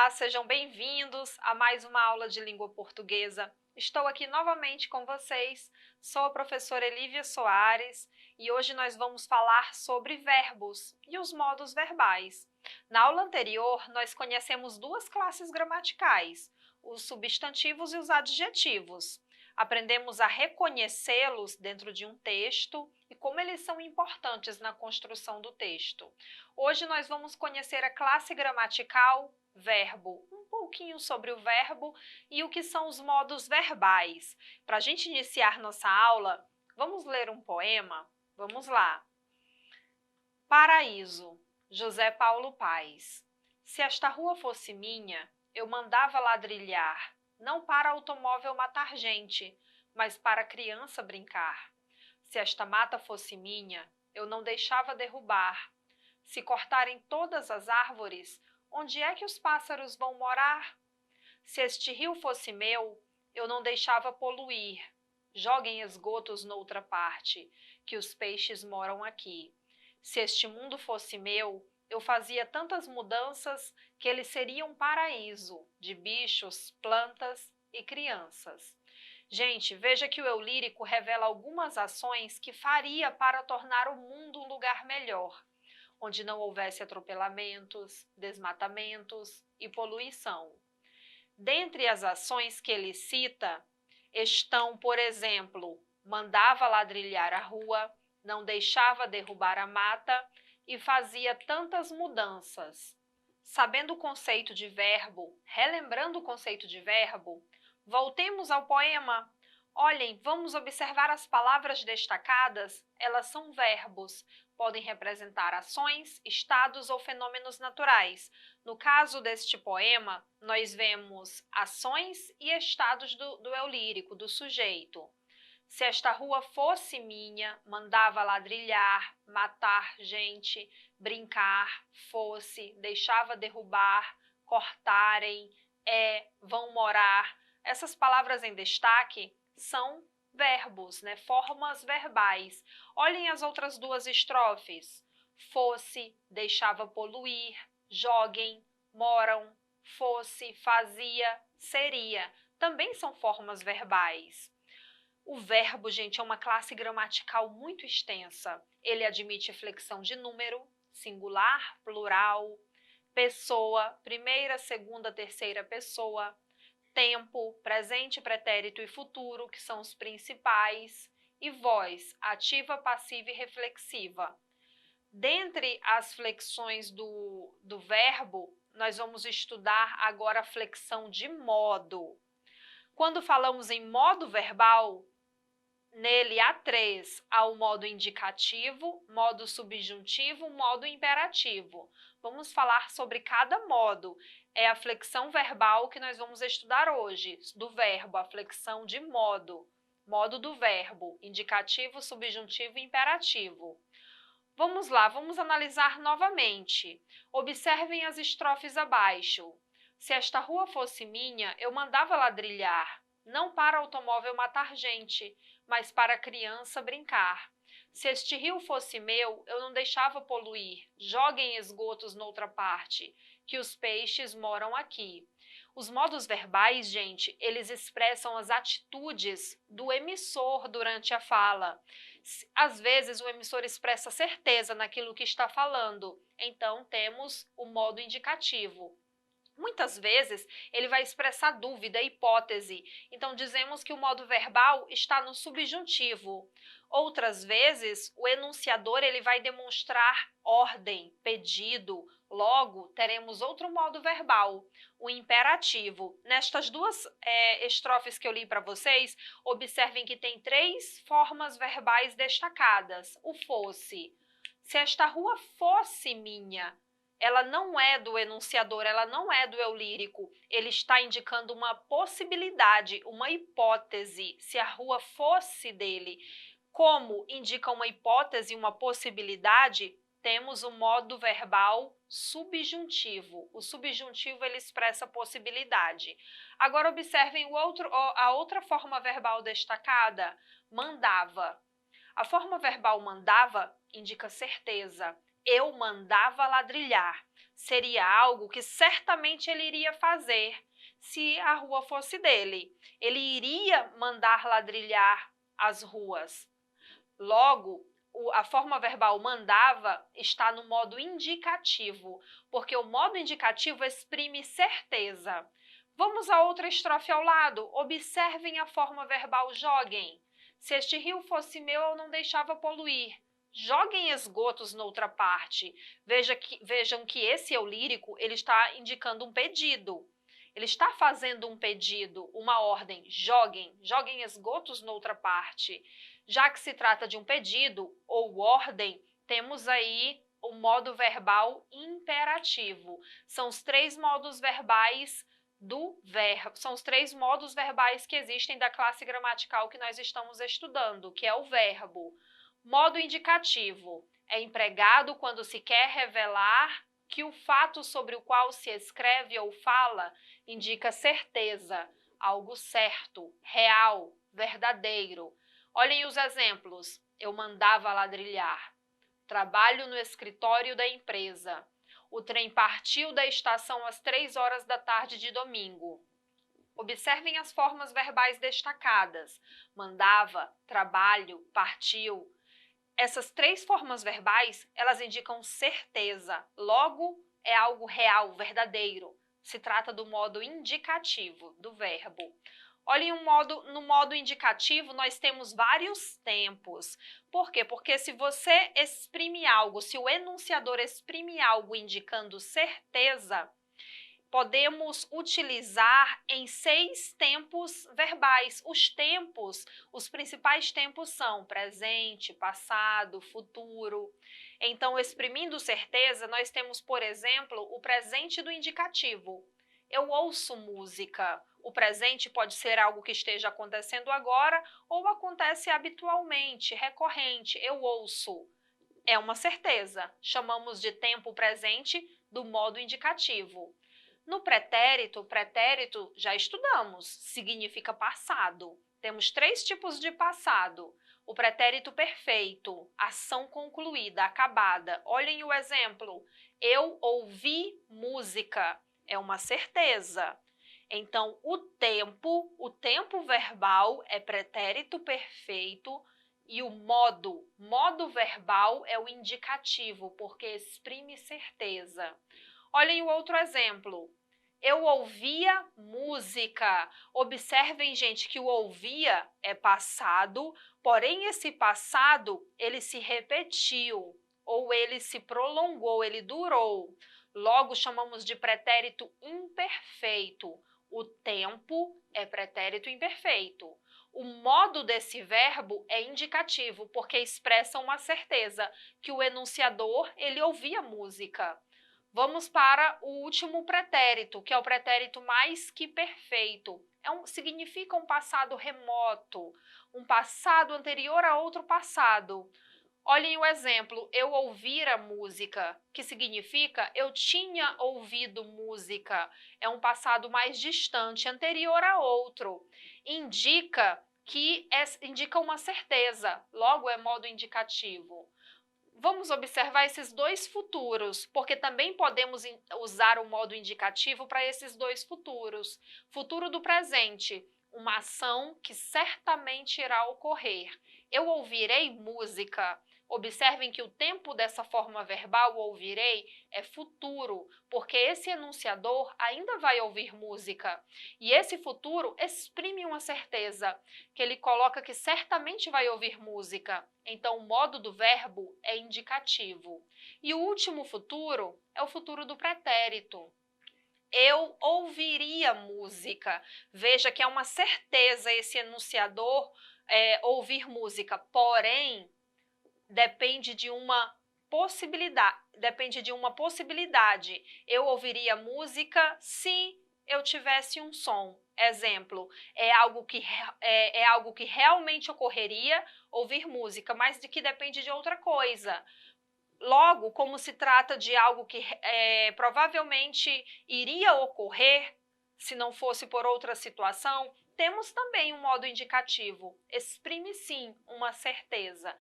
Olá, sejam bem-vindos a mais uma aula de língua portuguesa. Estou aqui novamente com vocês, sou a professora Elívia Soares e hoje nós vamos falar sobre verbos e os modos verbais. Na aula anterior, nós conhecemos duas classes gramaticais, os substantivos e os adjetivos. Aprendemos a reconhecê-los dentro de um texto e como eles são importantes na construção do texto. Hoje nós vamos conhecer a classe gramatical verbo, um pouquinho sobre o verbo e o que são os modos verbais. Para a gente iniciar nossa aula, vamos ler um poema? Vamos lá. Paraíso, José Paulo Paes. Se esta rua fosse minha, eu mandava ladrilhar, não para automóvel matar gente, mas para criança brincar. Se esta mata fosse minha, eu não deixava derrubar. Se cortarem todas as árvores, onde é que os pássaros vão morar? Se este rio fosse meu, eu não deixava poluir. Joguem esgotos noutra parte, que os peixes moram aqui. Se este mundo fosse meu, eu fazia tantas mudanças que ele seria um paraíso de bichos, plantas e crianças. Gente, veja que o eu lírico revela algumas ações que faria para tornar o mundo um lugar melhor, onde não houvesse atropelamentos, desmatamentos e poluição. Dentre as ações que ele cita, estão, por exemplo, mandava ladrilhar a rua, não deixava derrubar a mata e fazia tantas mudanças. Sabendo o conceito de verbo, relembrando o conceito de verbo, voltemos ao poema. Olhem, vamos observar as palavras destacadas, elas são verbos. Podem representar ações, estados ou fenômenos naturais. No caso deste poema, nós vemos ações e estados do eu lírico, do sujeito. Se esta rua fosse minha, mandava ladrilhar, matar gente, brincar, fosse, deixava derrubar, cortarem, vão morar. Essas palavras em destaque são verbos, formas verbais. Olhem as outras duas estrofes. Fosse, deixava poluir, joguem, moram, fosse, fazia, seria. Também são formas verbais. O verbo, gente, é uma classe gramatical muito extensa. Ele admite flexão de número, singular, plural, pessoa, primeira, segunda, terceira pessoa, tempo, presente, pretérito e futuro, que são os principais, e voz, ativa, passiva e reflexiva. Dentre as flexões do verbo, nós vamos estudar agora a flexão de modo. Quando falamos em modo verbal, nele há três: há o modo indicativo, modo subjuntivo, modo imperativo. Vamos falar sobre cada modo. É a flexão verbal que nós vamos estudar hoje, do verbo, a flexão de modo. Modo do verbo, indicativo, subjuntivo e imperativo. Vamos lá, vamos analisar novamente. Observem as estrofes abaixo. Se esta rua fosse minha, eu mandava ladrilhar, não para automóvel matar gente, mas para criança brincar. Se este rio fosse meu, eu não deixava poluir. Joguem esgotos noutra parte, que os peixes moram aqui. Os modos verbais, gente, eles expressam as atitudes do emissor durante a fala. Às vezes, o emissor expressa certeza naquilo que está falando, então temos o modo indicativo. Muitas vezes, ele vai expressar dúvida, hipótese. Então, dizemos que o modo verbal está no subjuntivo. Outras vezes, o enunciador ele vai demonstrar ordem, pedido. Logo, teremos outro modo verbal, o imperativo. Nestas duas estrofes que eu li para vocês, observem que tem três formas verbais destacadas. O fosse. Se esta rua fosse minha, ela não é do enunciador, ela não é do eu lírico. Ele está indicando uma possibilidade, uma hipótese, se a rua fosse dele. Como indica uma hipótese, uma possibilidade, temos o modo verbal subjuntivo. O subjuntivo ele expressa possibilidade. Agora observem a outra forma verbal destacada, mandava. A forma verbal mandava indica certeza. eu mandava ladrilhar. Seria algo que certamente ele iria fazer se a rua fosse dele. Ele iria mandar ladrilhar as ruas. Logo, a forma verbal mandava está no modo indicativo, porque o modo indicativo exprime certeza. Vamos a outra estrofe ao lado. Observem a forma verbal joguem. Se este rio fosse meu, eu não deixava poluir. Joguem esgotos noutra parte. Vejam que esse eu lírico ele está indicando um pedido. Ele está fazendo um pedido, uma ordem. Joguem esgotos noutra parte. Já que se trata de um pedido ou ordem, temos aí o modo verbal imperativo. São os três modos verbais do verbo, são os três modos verbais que existem da classe gramatical que nós estamos estudando, que é o verbo. Modo indicativo é empregado quando se quer revelar que o fato sobre o qual se escreve ou fala indica certeza, algo certo, real, verdadeiro. Olhem os exemplos. Eu mandava ladrilhar. Trabalho no escritório da empresa. O trem partiu da estação às 3 horas da tarde de domingo. Observem as formas verbais destacadas. Mandava, trabalho, partiu. Essas três formas verbais, elas indicam certeza. Logo, é algo real, verdadeiro. Se trata do modo indicativo do verbo. Olhem no modo indicativo, nós temos vários tempos. Por quê? Porque se você exprime algo, se o enunciador exprime algo indicando certeza, podemos utilizar em 6 tempos verbais. Os principais tempos são presente, passado, futuro. Então, exprimindo certeza, nós temos, por exemplo, o presente do indicativo. Eu ouço música. O presente pode ser algo que esteja acontecendo agora ou acontece habitualmente, recorrente. Eu ouço. É uma certeza. Chamamos de tempo presente do modo indicativo. No pretérito já estudamos, significa passado. Temos 3 tipos de passado. O pretérito perfeito, ação concluída, acabada. Olhem o exemplo. Eu ouvi música. É uma certeza. Então, o tempo verbal é pretérito perfeito e o modo verbal é o indicativo, porque exprime certeza. Olhem o outro exemplo. Eu ouvia música. Observem, gente, que o ouvia é passado, porém esse passado, ele se repetiu, ou ele se prolongou, ele durou. Logo, chamamos de pretérito imperfeito. O tempo é pretérito imperfeito. O modo desse verbo é indicativo, porque expressa uma certeza, que o enunciador, ele ouvia música. Vamos para o último pretérito, que é o pretérito mais que perfeito. Significa um passado remoto, um passado anterior a outro passado. Olhem o exemplo, eu ouvira música, que significa eu tinha ouvido música. É um passado mais distante, anterior a outro. Indica uma certeza, logo é modo indicativo. Vamos observar esses 2 futuros, porque também podemos usar o modo indicativo para esses 2 futuros. Futuro do presente, uma ação que certamente irá ocorrer. Eu ouvirei música. Observem que o tempo dessa forma verbal, ouvirei, é futuro, porque esse enunciador ainda vai ouvir música. E esse futuro exprime uma certeza, que ele coloca que certamente vai ouvir música. Então, o modo do verbo é indicativo. E o último futuro é o futuro do pretérito. Eu ouviria música. Veja que é uma certeza esse enunciador ouvir música, porém, depende de uma possibilidade. Eu ouviria música se eu tivesse um som. Exemplo, é algo que realmente ocorreria ouvir música, mas de que depende de outra coisa. Logo, como se trata de algo que provavelmente iria ocorrer, se não fosse por outra situação, temos também um modo indicativo. Exprime sim uma certeza.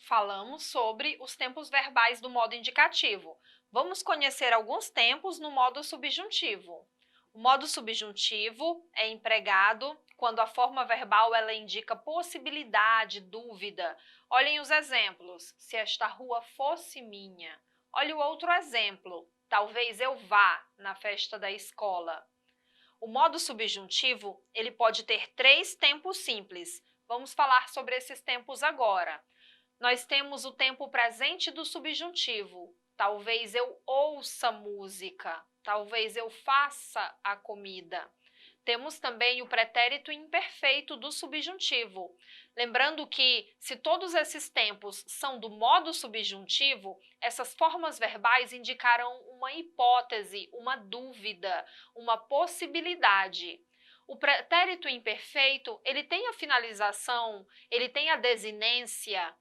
Falamos sobre os tempos verbais do modo indicativo. Vamos conhecer alguns tempos no modo subjuntivo. O modo subjuntivo é empregado quando a forma verbal ela indica possibilidade, dúvida. Olhem os exemplos. Se esta rua fosse minha. Olhe o outro exemplo. Talvez eu vá na festa da escola. O modo subjuntivo, ele pode ter 3 tempos simples. Vamos falar sobre esses tempos agora. Nós temos o tempo presente do subjuntivo. Talvez eu ouça música. Talvez eu faça a comida. Temos também o pretérito imperfeito do subjuntivo. Lembrando que, se todos esses tempos são do modo subjuntivo, essas formas verbais indicarão uma hipótese, uma dúvida, uma possibilidade. O pretérito imperfeito, ele tem a finalização, ele tem a desinência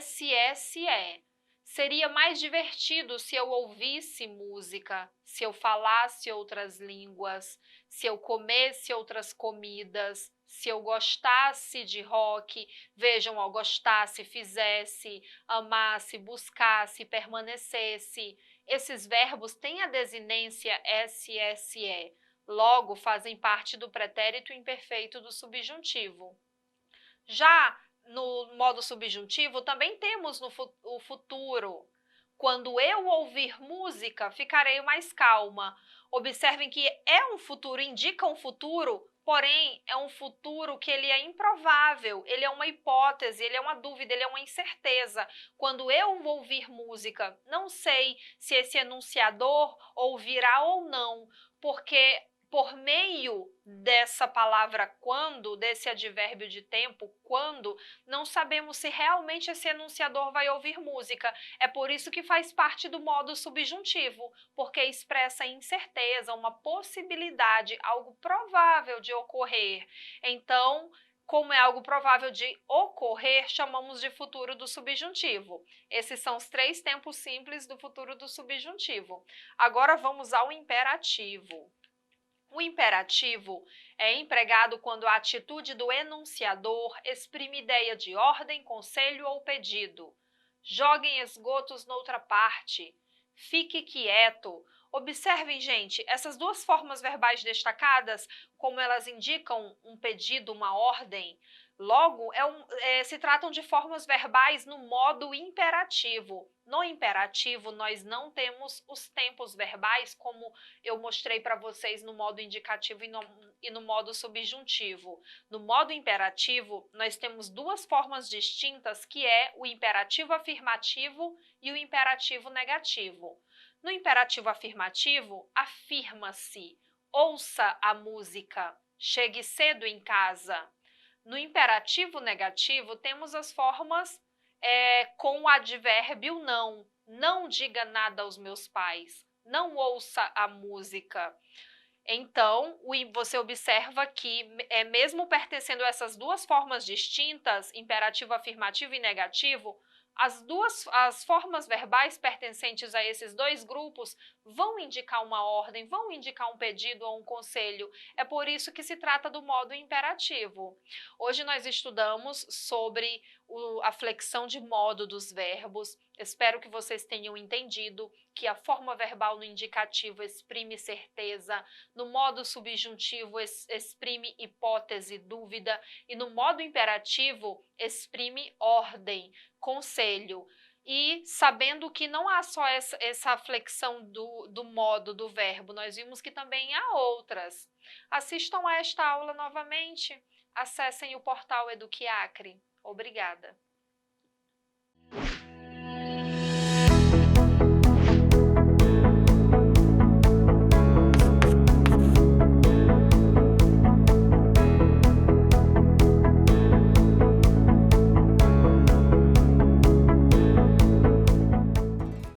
SSE. Seria mais divertido se eu ouvisse música, se eu falasse outras línguas, se eu comesse outras comidas, se eu gostasse de rock. Vejam, ó, gostasse, fizesse, amasse, buscasse, permanecesse. Esses verbos têm a desinência SSE. Logo, fazem parte do pretérito imperfeito do subjuntivo. Já no modo subjuntivo, também temos o futuro. Quando eu ouvir música, ficarei mais calma. Observem que é um futuro, indica um futuro, porém é um futuro que ele é improvável, ele é uma hipótese, ele é uma dúvida, ele é uma incerteza. Quando eu ouvir música, não sei se esse enunciador ouvirá ou não, porque por meio dessa palavra quando, desse advérbio de tempo, quando, não sabemos se realmente esse enunciador vai ouvir música. É por isso que faz parte do modo subjuntivo, porque expressa incerteza, uma possibilidade, algo provável de ocorrer. Então, como é algo provável de ocorrer, chamamos de futuro do subjuntivo. Esses são os 3 tempos simples do futuro do subjuntivo. Agora vamos ao imperativo. O imperativo é empregado quando a atitude do enunciador exprime ideia de ordem, conselho ou pedido. Joguem esgotos noutra parte. Fique quieto. Observem, gente, essas duas formas verbais destacadas, como elas indicam um pedido, uma ordem, logo se tratam de formas verbais no modo imperativo. No imperativo, nós não temos os tempos verbais, como eu mostrei para vocês no modo indicativo e no modo subjuntivo. No modo imperativo, nós temos 2 formas distintas, que é o imperativo afirmativo e o imperativo negativo. No imperativo afirmativo, afirma-se, ouça a música, chegue cedo em casa. No imperativo negativo, temos as formas com o advérbio não. Não diga nada aos meus pais. Não ouça a música. Então, você observa que, mesmo pertencendo a essas 2 formas distintas, imperativo afirmativo e negativo, as formas verbais pertencentes a esses 2 grupos vão indicar uma ordem, vão indicar um pedido ou um conselho. É por isso que se trata do modo imperativo. Hoje nós estudamos sobre a flexão de modo dos verbos. Espero que vocês tenham entendido que a forma verbal no indicativo exprime certeza, no modo subjuntivo exprime hipótese, dúvida, e no modo imperativo exprime ordem, conselho. E sabendo que não há só essa flexão do modo do verbo, nós vimos que também há outras. Assistam a esta aula novamente, acessem o portal Eduquiacre. Obrigada.